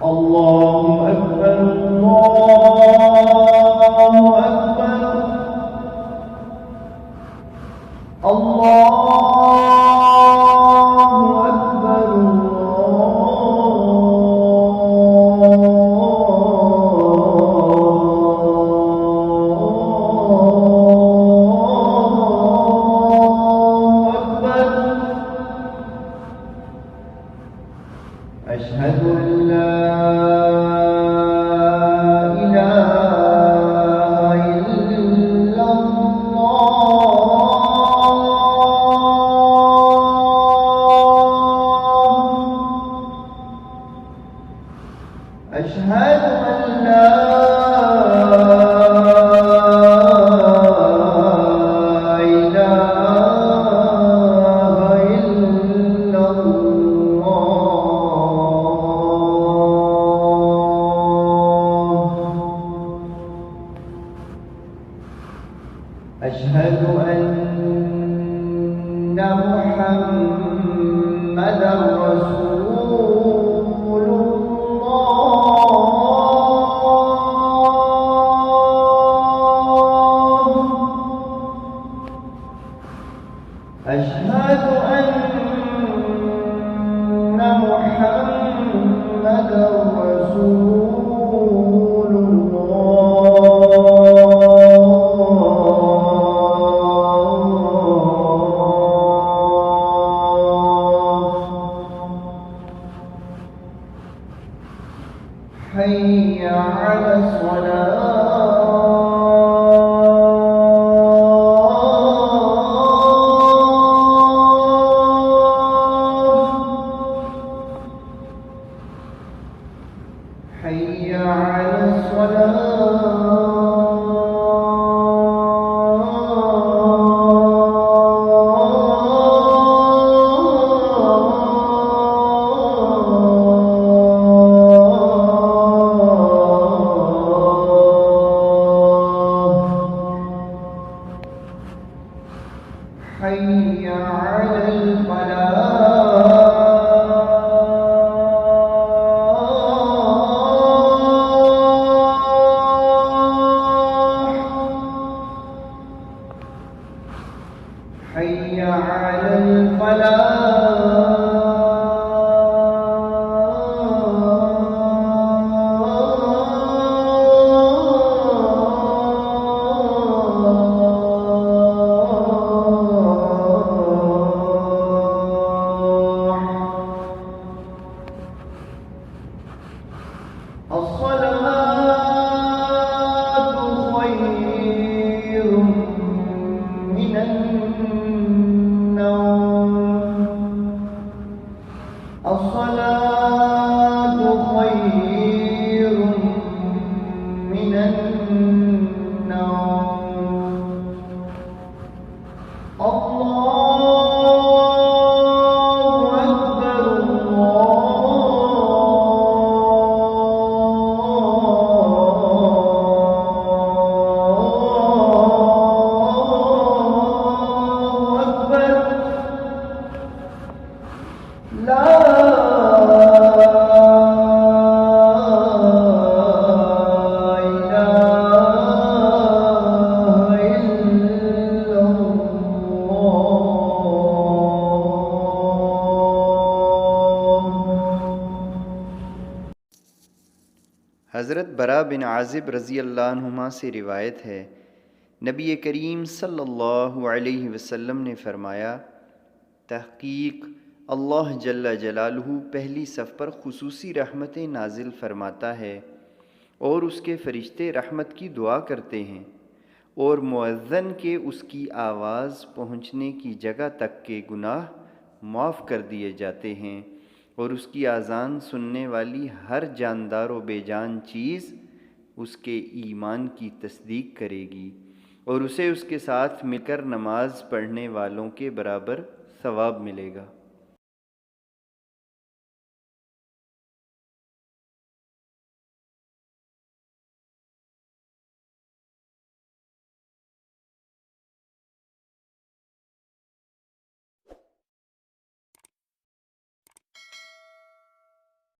अल्लाहु अकबर अल्लाहु अकबर अल्लाहु अकबर अल्लाहु अकबर। अशहदु अन ला أشهد أن لا إله إلا الله أشهد أن محمدا رسول أشهد أن محمدا رسول الله حي على حي على حي على الفلاح حي على الفلاح الصلاة خير من النوم الصلاة خير من النوم الله أكبر الله أكبر لا हज़रत बरा बिन आज़िब रज़ी अल्लाह अन्हुमा से रिवायत है, नबी करीम सल्लल्लाहु अलैहि वसल्लम ने फ़रमाया, तहक़ीक़ अल्लाह जल्ल जलालुहु पहली सफ़ पर खुसूसी रहमतें नाजिल फ़रमाता है और उसके फ़रिश्ते रहमत की दुआ करते हैं और मुअज़्ज़न के उसकी आवाज़ पहुँचने की जगह तक के गुनाह माफ़ कर दिए जाते हैं और उसकी आज़ान सुनने वाली हर जानदार व बेजान चीज़ उसके ईमान की तस्दीक करेगी और उसे उसके साथ मिलकर नमाज पढ़ने वालों के बराबर सवाब मिलेगा।